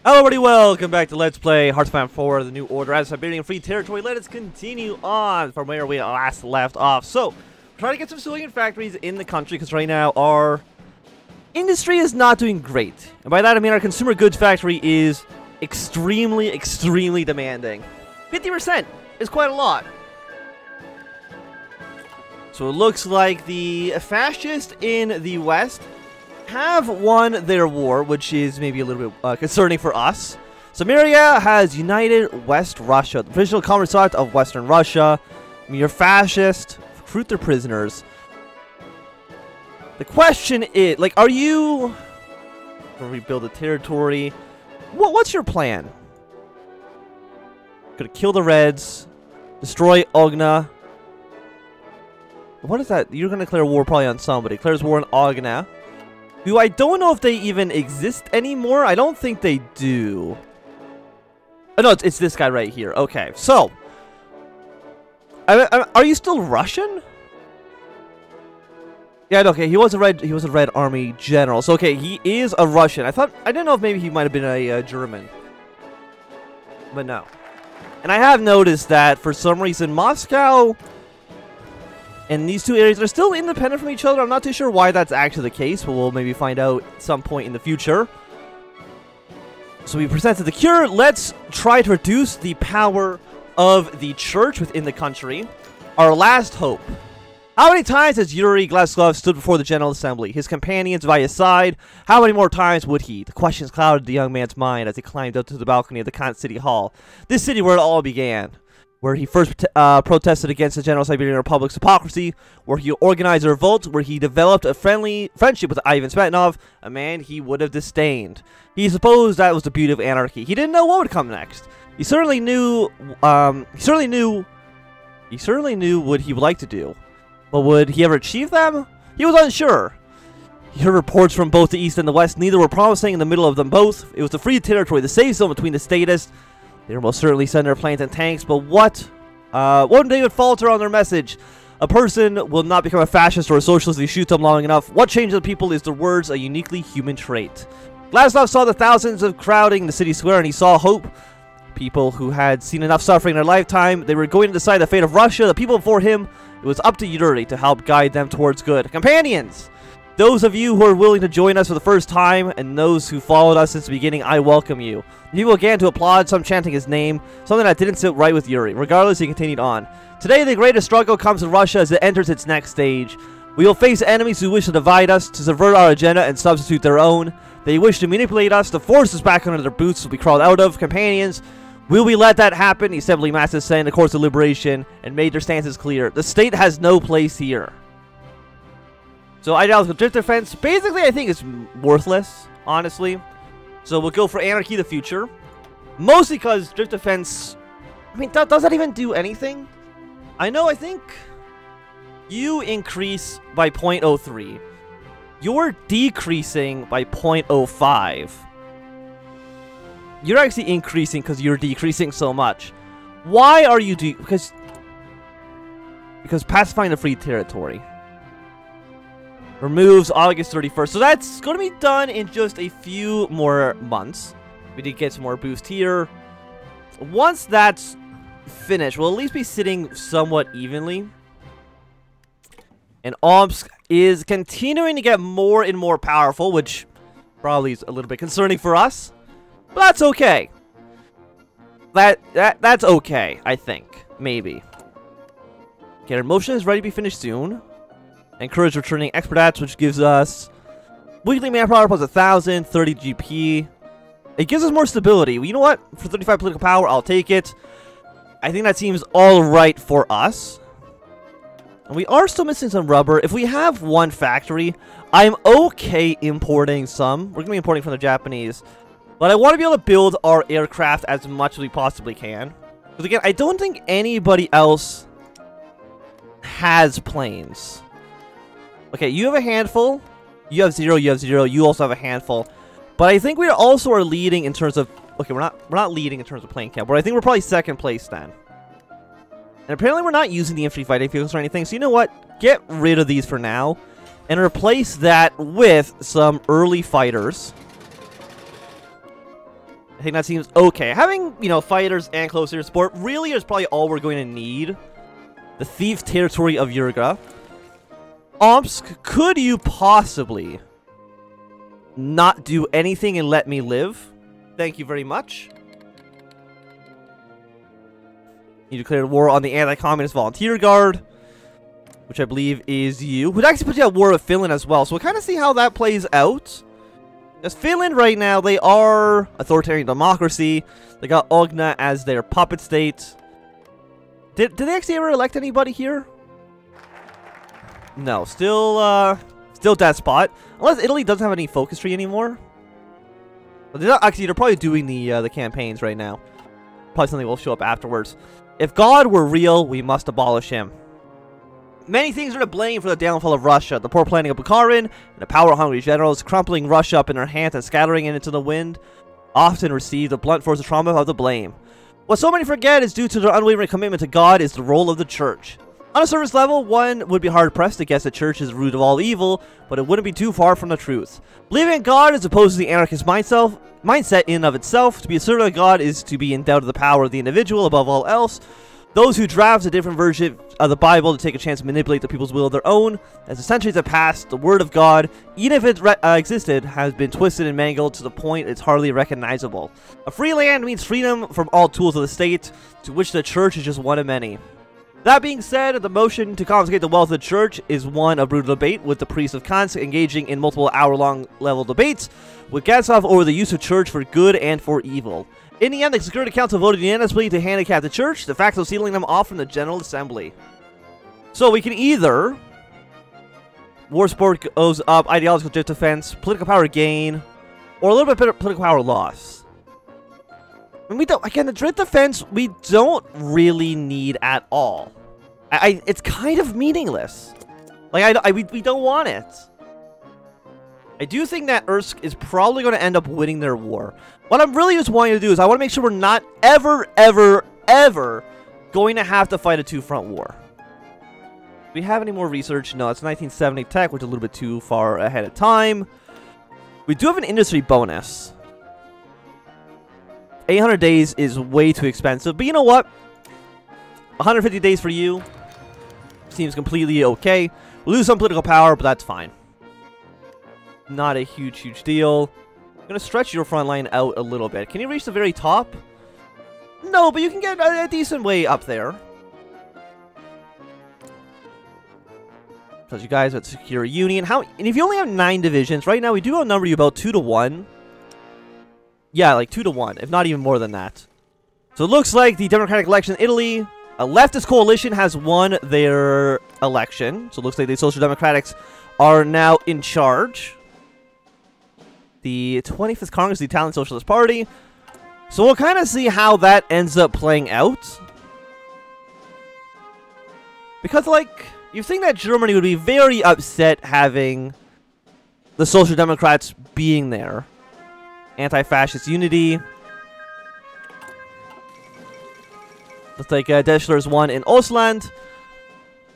Hello everybody, welcome back to Let's Play Hearthstone 4, the new order as Siberian free territory. Let us continue on from where we last left off. So, we're trying to get some civilian factories in the country because right now our industry is not doing great. And by that I mean our consumer goods factory is extremely demanding. 50% is quite a lot. So it looks like the fascists in the West have won their war, which is maybe a little bit concerning for us. Siberia has united West Russia, the official commissariat of Western Russia. I mean, you're fascist, recruit their prisoners. The question is, like, are you gonna rebuild the territory? What's your plan? Gonna kill the Reds, destroy Ogna. What is that? You're gonna declare war probably on somebody. Declares war on Ogna, who I don't know if they even exist anymore. I don't think they do. Oh, no, it's this guy right here. Okay, so are you still Russian? Yeah, okay. He was a Red Army general. So okay, he is a Russian. I didn't know if maybe he might have been a German, but no. And I have noticed that for some reason Moscow and these two areas are still independent from each other. I'm not too sure why that's actually the case, but we'll maybe find out at some point in the future. So we presented the cure. Let's try to reduce the power of the church within the country. Our last hope. How many times has Yuri Glaskov stood before the General Assembly? His companions by his side? How many more times would he? The questions clouded the young man's mind as he climbed up to the balcony of the Khan City Hall. This city where it all began. Where he first protested against the General Siberian Republic's hypocrisy, where he organized a revolt, where he developed a friendship with Ivan Smetanov, a man he would have disdained. He supposed that was the beauty of anarchy. He didn't know what would come next. He certainly knew what he would like to do, but would he ever achieve them? He was unsure. He heard reports from both the East and the West. Neither were promising. In the middle of them both, it was the free territory, the safe zone between the statists. They will most certainly send their planes and tanks, but what they would falter on their message? A person will not become a fascist or a socialist if you shoot them long enough. What changes the people is their words, a uniquely human trait. Glasnost saw the thousands of crowding the city square, and he saw hope. People who had seen enough suffering in their lifetime, they were going to decide the fate of Russia. The people before him, it was up to Yuri to help guide them towards good. Companions! Those of you who are willing to join us for the first time, and those who followed us since the beginning, I welcome you. The people began to applaud, some chanting his name, something that didn't sit right with Yuri. Regardless, he continued on. Today, the greatest struggle comes to Russia as it enters its next stage. We will face enemies who wish to divide us, to subvert our agenda and substitute their own. They wish to manipulate us, to force us back under their boots so we crawled out of. Companions, will we let that happen? The assembly masses sang the course of liberation and made their stances clear. The state has no place here. So ideological drift defense, basically I think it's worthless, honestly. So we'll go for anarchy the future. Mostly because drift defense, I mean, does that even do anything? I think you increase by 0.03. You're decreasing by 0.05. You're actually increasing because you're decreasing so much. Why are you because pacifying the free territory removes August 31st. So that's going to be done in just a few more months. We did get some more boost here. Once that's finished, we'll at least be sitting somewhat evenly. And Omsk is continuing to get more and more powerful, which probably is a little bit concerning for us. But that's okay. That's okay, I think. Maybe. Okay, our motion is ready to be finished soon. Encourage returning experts, which gives us weekly manpower plus 1,000, 30 GP. It gives us more stability. Well, you know what? For 35 political power, I'll take it. I think that seems all right for us. And we are still missing some rubber. If we have one factory, I'm okay importing some. We're going to be importing from the Japanese. But I want to be able to build our aircraft as much as we possibly can. Because again, I don't think anybody else has planes. Okay, you have a handful. You have 0, you have 0, you also have a handful. But I think we also are leading in terms of... Okay, we're not leading in terms of plane count, but I think we're probably second place then. And apparently we're not using the infantry fighting vehicles or anything, so you know what? Get rid of these for now. And replace that with some early fighters. I think that seems okay. Having, you know, fighters and close air support really is probably all we're going to need. The thief territory of Yurga. Omsk, could you possibly not do anything and let me live? Thank you very much. You declared war on the anti-communist volunteer guard, which I believe is you. Would actually put you at war with Finland as well, so we'll kind of see how that plays out. As Finland right now, they are authoritarian democracy. They got Ogna as their puppet state. Did they actually ever elect anybody here? No, still despot. Unless Italy doesn't have any focus tree anymore. But they're not, actually, they're probably doing the campaigns right now. Probably something will show up afterwards. If God were real, we must abolish him. Many things are to blame for the downfall of Russia. The poor planning of Bukharin and the power-hungry generals crumpling Russia up in their hands and scattering it into the wind often receive the blunt force of trauma of the blame. What so many forget is due to their unwavering commitment to God is the role of the church. On a surface level, one would be hard-pressed to guess the church is the root of all evil, but it wouldn't be too far from the truth. Believing in God is opposed to the anarchist mindset in and of itself. To be a servant of God is to be endowed with the power of the individual above all else. Those who draft a different version of the Bible to take a chance to manipulate the people's will of their own. As the centuries have passed, the Word of God, even if it existed, has been twisted and mangled to the point it's hardly recognizable. A free land means freedom from all tools of the state, to which the church is just one of many. That being said, the motion to confiscate the wealth of the church is one of brutal debate, with the priests of Kansk engaging in multiple hour-long level debates with Gatsov over the use of church for good and for evil. In the end, the Security Council voted unanimously to handicap the church, de facto sealing them off from the General Assembly. So we can either war support goes up, ideological drift defense, political power gain, or a little bit better political power loss. And we don't, again, the drift defense we don't really need at all. It's kind of meaningless. Like we don't want it. I do think that Ursk is probably going to end up winning their war. What I'm really just wanting to do is I want to make sure we're not ever going to have to fight a two-front war. Do we have any more research? No, it's 1970 tech, which is a little bit too far ahead of time. We do have an industry bonus. 800 days is way too expensive, but you know what? 150 days for you seems completely okay. We'll lose some political power, but that's fine. Not a huge deal. I'm going to stretch your front line out a little bit. Can you reach the very top? No, but you can get a decent way up there. Because you guys have secure union. And if you only have 9 divisions, right now we do outnumber you about 2 to 1. Yeah, like 2 to 1, if not even more than that. So it looks like the democratic election in Italy, a leftist coalition has won their election. So it looks like the Social Democrats are now in charge. The 25th Congress, the Italian Socialist Party. So we'll kind of see how that ends up playing out. Because, like, you think that Germany would be very upset having the Social Democrats being there. Anti-fascist unity. Looks like Deschler's won in Ostland.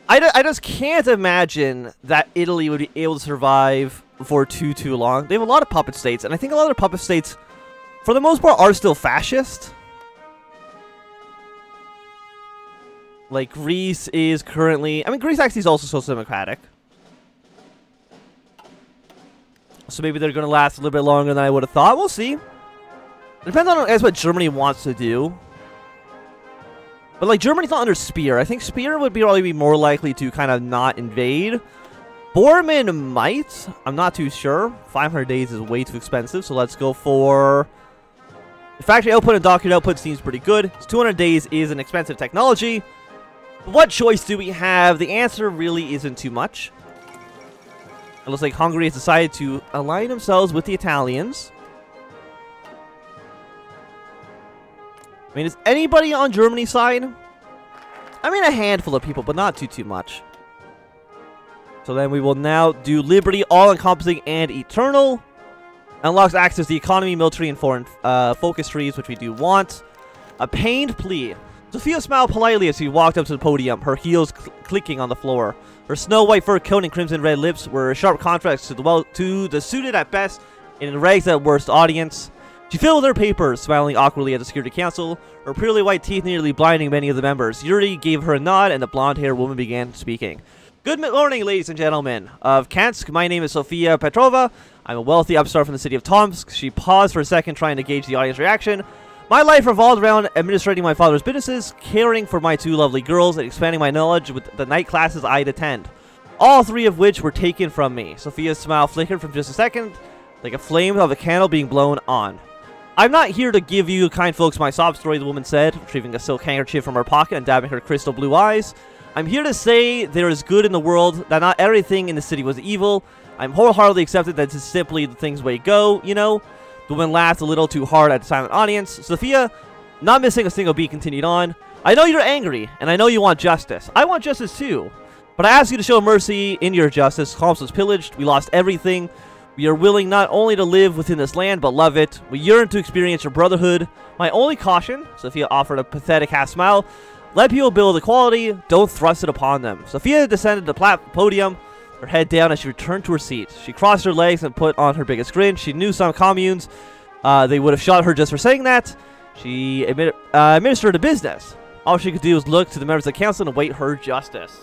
I just can't imagine that Italy would be able to survive for too long. They have a lot of puppet states, and I think a lot of their puppet states, for the most part, are still fascist. Like, Greece is currently... I mean, Greece actually is also social democratic. So maybe they're going to last a little bit longer than I would have thought. We'll see. It depends on, I guess, what Germany wants to do. But, like, Germany's not under Speer. I think Speer would probably be more likely to kind of not invade. Bormann might. I'm not too sure. 500 days is way too expensive, so let's go for... The factory output and document output seems pretty good. 200 days is an expensive technology. But what choice do we have? The answer really isn't too much. It looks like Hungary has decided to align themselves with the Italians. I mean, is anybody on Germany's side? I mean, a handful of people, but not too much. So then we will now do Liberty, all-encompassing and eternal. Unlocks access to the economy, military, and foreign focus trees, which we do want. A pained plea. Sophia smiled politely as she walked up to the podium, her heels clicking on the floor. Her snow-white fur coat and crimson-red lips were a sharp contrast to the suited at best and rags at worst audience. She filled with her papers, smiling awkwardly at the Security Council, her purely white teeth nearly blinding many of the members. Yuri gave her a nod, and the blonde-haired woman began speaking. Good morning, ladies and gentlemen of Kansk. My name is Sofia Petrova. I'm a wealthy upstart from the city of Tomsk. She paused for a second, trying to gauge the audience reaction. My life revolved around administrating my father's businesses, caring for my 2 lovely girls, and expanding my knowledge with the night classes I'd attend. All 3 of which were taken from me. Sophia's smile flickered for just a second, like a flame of a candle being blown on. I'm not here to give you kind folks my sob story, the woman said, retrieving a silk handkerchief from her pocket and dabbing her crystal blue eyes. I'm here to say there is good in the world, that not everything in the city was evil. I'm wholeheartedly accepted that this is simply the thing's way to go, you know? The woman laughed a little too hard at the silent audience. Sophia, not missing a single beat, continued on. I know you're angry, and I know you want justice. I want justice too. But I ask you to show mercy in your justice. Homs was pillaged. We lost everything. We are willing not only to live within this land, but love it. We yearn to experience your brotherhood. My only caution, Sophia offered a pathetic half smile, let people build equality, don't thrust it upon them. Sophia descended the podium, her head down as she returned to her seat. She crossed her legs and put on her biggest grin. She knew some communes, they would have shot her just for saying that. She administered a business. All she could do was look to the members of the council and await her justice.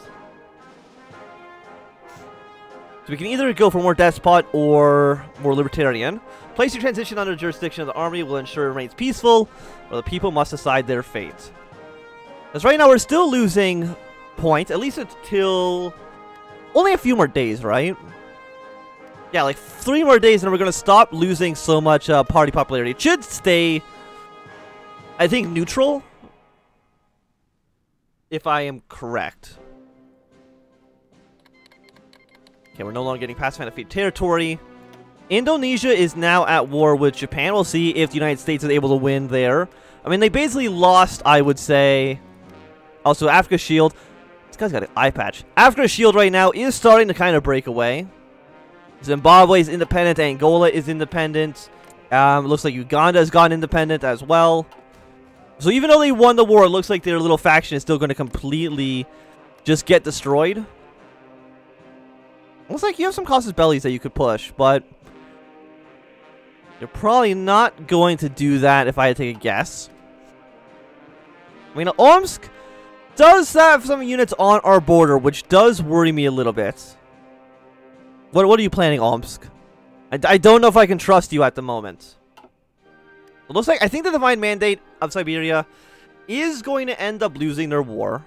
So we can either go for more despot or more libertarian. Place your transition under the jurisdiction of the army will ensure it remains peaceful, or the people must decide their fate. As right now we're still losing points, at least until only a few more days, right? Yeah, like 3 more days and we're going to stop losing so much party popularity. It should stay, I think, neutral, if I am correct. Okay, we're no longer getting pacified defeat territory. Indonesia is now at war with Japan. We'll see if the United States is able to win there. I mean, they basically lost, I would say. Also, Africa's shield. This guy's got an eye patch. Africa's shield right now is starting to kind of break away. Zimbabwe is independent. Angola is independent. Looks like Uganda has gone independent as well. So even though they won the war, it looks like their little faction is still going to completely just get destroyed. Looks like you have some casus bellis that you could push, but you're probably not going to do that if I had to take a guess. I mean, Omsk does have some units on our border, which does worry me a little bit. What are you planning, Omsk? I don't know if I can trust you at the moment. It looks like, I think the Divine Mandate of Siberia is going to end up losing their war.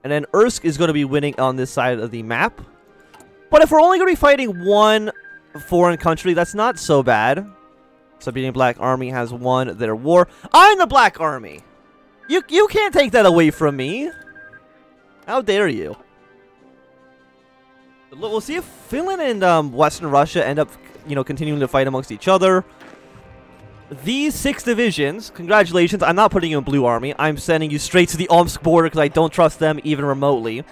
And then Ursk is going to be winning on this side of the map. But if we're only going to be fighting one foreign country, that's not so bad. Siberian Black Army has won their war. I'm the Black Army! You can't take that away from me! How dare you? We'll see if Finland and Western Russia end up, you know, continuing to fight amongst each other. These 6 divisions, congratulations, I'm not putting you in Blue Army. I'm sending you straight to the Omsk border because I don't trust them even remotely.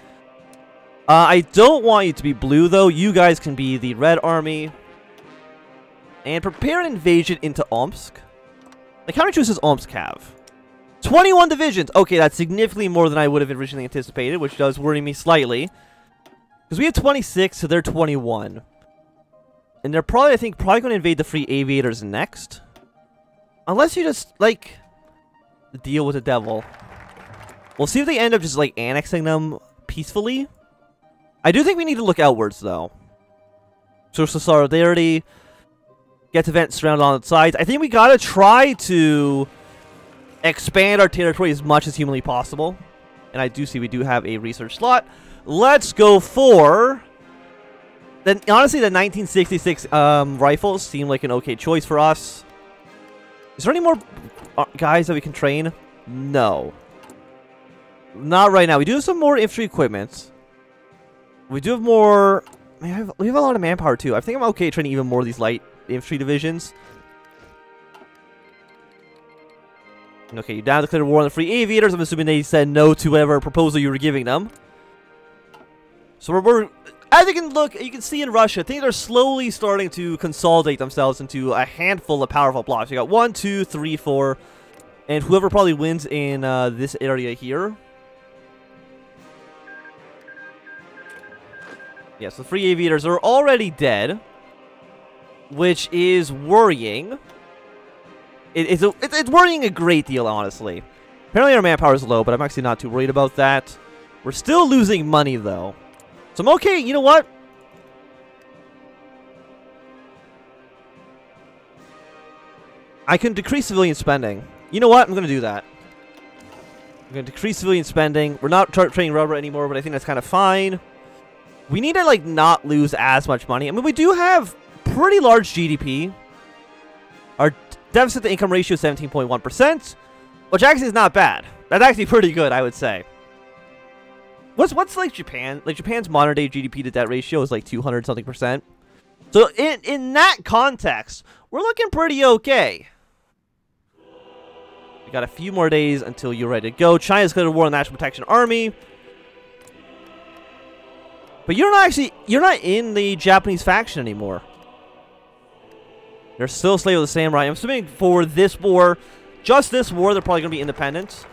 I don't want you to be blue, though. You guys can be the Red Army. And prepare an invasion into Omsk. Like, how many troops does Omsk have? 21 divisions! Okay, that's significantly more than I would have originally anticipated, which does worry me slightly. Because we have 26, so they're 21. And they're probably, I think, going to invade the Free Aviators next. Unless you just, like, deal with the devil. We'll see if they end up just, like, annexing them peacefully. I do think we need to look outwards, though. Social solidarity. Gets events surrounded on the sides. I think we gotta try to expand our territory as much as humanly possible. And I do see we do have a research slot. Let's go for... honestly, the 1966 rifles seem like an okay choice for us. Is there any more guys that we can train? No. Not right now. We do have some more infantry equipment. We do have more... we have a lot of manpower, too. I think I'm okay training even more of these light infantry divisions. Okay, you down to declare war on the Free Aviators. I'm assuming they said no to whatever proposal you were giving them. So we're as you can see in Russia, things are slowly starting to consolidate themselves into a handful of powerful blocks. You got 1, 2, 3, 4, and whoever probably wins in this area here. Yeah, so the Free Aviators are already dead, which is worrying. It's worrying a great deal, honestly. Apparently our manpower is low, but I'm actually not too worried about that. We're still losing money, though. So I'm okay. You know what? I can decrease civilian spending. You know what? I'm going to do that. I'm going to decrease civilian spending. We're not trading rubber anymore, but I think that's kind of fine. We need to, like, not lose as much money. I mean, we do have pretty large GDP. Our deficit to income ratio is 17.1%, which actually is not bad. That's actually pretty good, I would say. What's like Japan? Like, Japan's modern day GDP to debt ratio is like 200 something %. So in that context, we're looking pretty okay. We got a few more days until you're ready to go. China's declared war on the National Protection Army. But you're not in the Japanese faction anymore. You're still a slave of the samurai. I'm assuming for this war, just this war, they're probably going to be independent.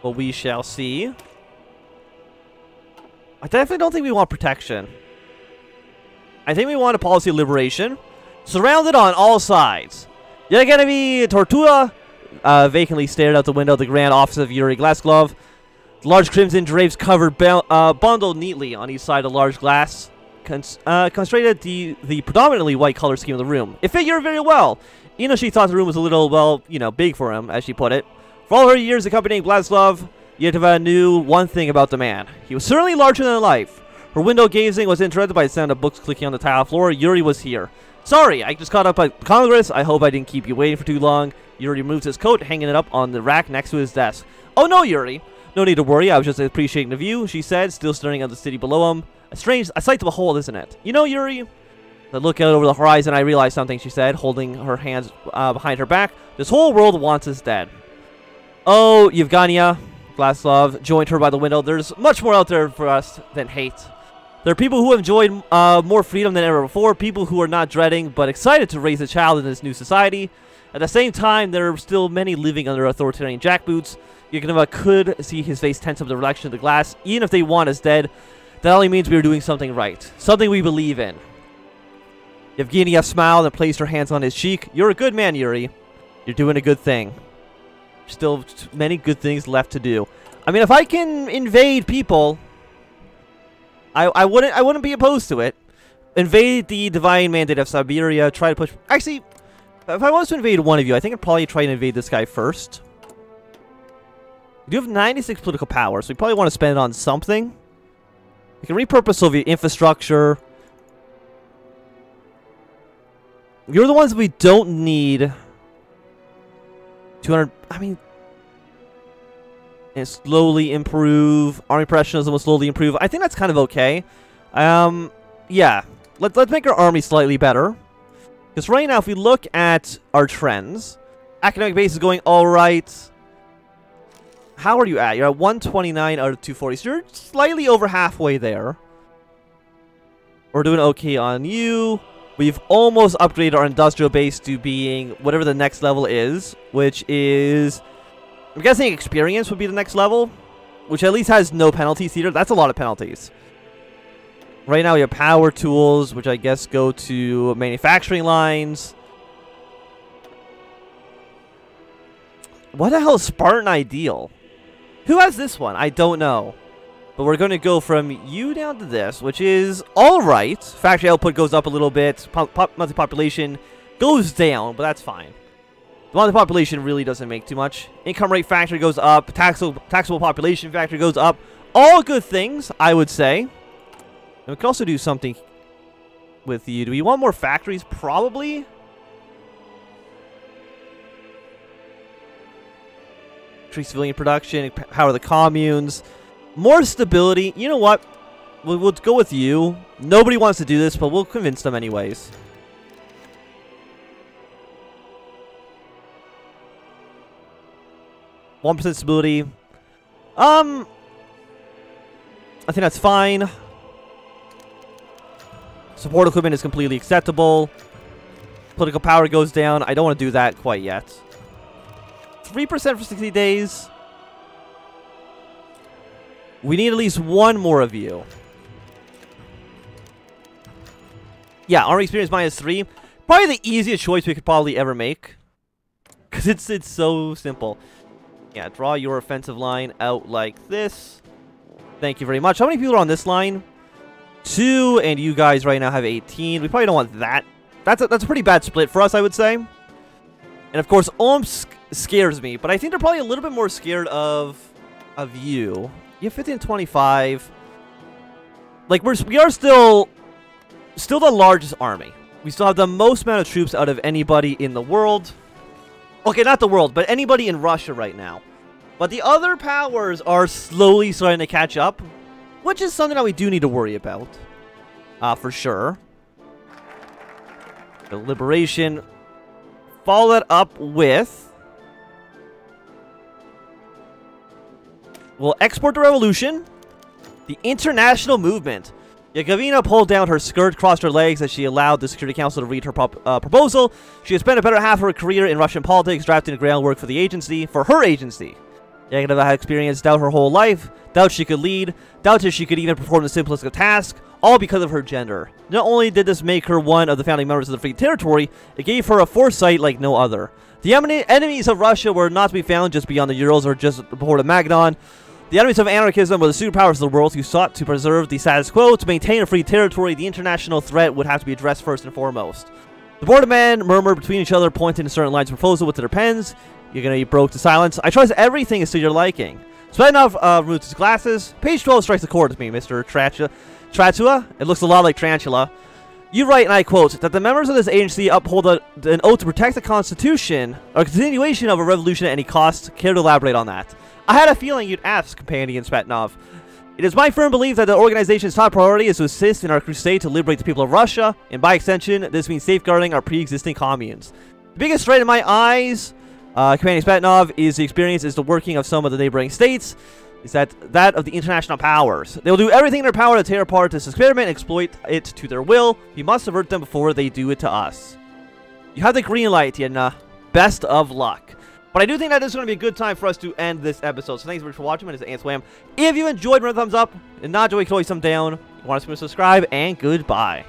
But we shall see. I definitely don't think we want protection. I think we want a policy of liberation. Surrounded on all sides. You're going to be Tortuga. Vacantly stared out the window of the grand office of Yuri Glassglove. The large crimson drapes covered bundled neatly on each side of large glass. Concentrated the predominantly white color scheme of the room. It fit Yuri very well. Even though she thought the room was a little, well, you know, big for him, as she put it. For all her years accompanying Glassglove, Yetova knew one thing about the man. He was certainly larger than life. Her window gazing was interrupted by the sound of books clicking on the tile floor. Yuri was here. Sorry, I just caught up at Congress. I hope I didn't keep you waiting for too long. Yuri removes his coat, hanging it up on the rack next to his desk. Oh no, Yuri. No need to worry. I was just appreciating the view, she said, still staring at the city below him. A sight to behold, isn't it? You know, Yuri? I look out over the horizon, I realize something, she said, holding her hands behind her back. This whole world wants us dead. Oh, Yevgenia. Glaslov joined her by the window. There's much more out there for us than hate. There are people who have enjoyed more freedom than ever before, people who are not dreading but excited to raise a child in this new society. At the same time, there are still many living under authoritarian jackboots. Yevgenia could see his face tense up the reflection of the glass. Even if they want us dead, that only means we are doing something right. Something we believe in. Yevgenia smiled and placed her hands on his cheek. You're a good man, Yuri. You're doing a good thing. Still many good things left to do. I mean, if I can invade people, I wouldn't be opposed to it. Invade the divine mandate of Siberia. Try to push. Actually, if I was to invade one of you, I think I'd probably try and invade this guy first. We do have 96 political power, so we probably want to spend it on something. We can repurpose Soviet infrastructure. You're the ones we don't need. 200. I mean, and slowly improve. Army professionalism will slowly improve. I think that's kind of okay. Yeah. Let's make our army slightly better. Because right now, if we look at our trends, academic base is going all right. How are you at? You're at 129 out of 240. So you're slightly over halfway there. We're doing okay on you. We've almost upgraded our industrial base to being whatever the next level is, which is, I'm guessing experience would be the next level, which at least has no penalties either. That's a lot of penalties. Right now we have power tools, which I guess go to manufacturing lines. What the hell is Spartan Ideal? Who has this one? I don't know. But we're going to go from you down to this, which is alright. Factory output goes up a little bit. Monthly population goes down, but that's fine. The monthly population really doesn't make too much. Income rate factor goes up. Taxable population factor goes up. All good things, I would say. And we can also do something with you. Do we want more factories? Probably. Increase civilian production. Power the communes. More stability. You know what? We'll go with you. Nobody wants to do this, but we'll convince them anyways. %1 stability. I think that's fine. Support equipment is completely acceptable. Political power goes down. I don't want to do that quite yet. 3% for 60 days. We need at least one more of you. Yeah, army experience -3. Probably the easiest choice we could probably ever make. because it's so simple. Yeah, draw your offensive line out like this. Thank you very much. How many people are on this line? 2, and you guys right now have 18. We probably don't want that. That's a pretty bad split for us, I would say. And of course, Omsk scares me, but I think they're probably a little bit more scared of you. You have 15 and 25. Like, we are still the largest army. We still have the most amount of troops out of anybody in the world. Okay, not the world, but anybody in Russia right now. But the other powers are slowly starting to catch up, which is something that we do need to worry about. For sure. The liberation. Follow that up with... We'll export the revolution. The international movement. Yevgenia pulled down her skirt, crossed her legs as she allowed the Security Council to read her proposal. She has spent a better half of her career in Russian politics, drafting the groundwork for her agency. Yevgenia had experienced doubt her whole life, doubt she could lead, doubt if she could even perform the simplest of tasks, all because of her gender. Not only did this make her one of the founding members of the Free Territory, it gave her a foresight like no other. The enemies of Russia were not to be found just beyond the Urals or just the port of Magadan. The enemies of anarchism were the superpowers of the world who sought to preserve the status quo. To maintain a free territory, the international threat would have to be addressed first and foremost. The board of men murmured between each other, pointing to certain lines of proposal with their pens. Yevgenia broke to silence. I trust everything is to your liking. Svetnov removed his glasses. Page 12 strikes a chord with me, Mr. Tratua. It looks a lot like Tarantula. You write, and I quote, that the members of this agency uphold an oath to protect the Constitution, or continuation of a revolution at any cost. Care to elaborate on that? I had a feeling you'd ask, Companion Svetnov. It is my firm belief that the organization's top priority is to assist in our crusade to liberate the people of Russia, and by extension, this means safeguarding our pre-existing communes. The biggest threat in my eyes, Companion Svetnov, is the working of some of the neighboring states, is that of the international powers. They will do everything in their power to tear apart this experiment and exploit it to their will. We must avert them before they do it to us. You have the green light, Yevgenia. Best of luck. But I do think that this is going to be a good time for us to end this episode. So thanks so much for watching. My name is Antswam. If you enjoyed, remember thumbs up. And not enjoy, you can always thumb down. If you want to subscribe, and goodbye.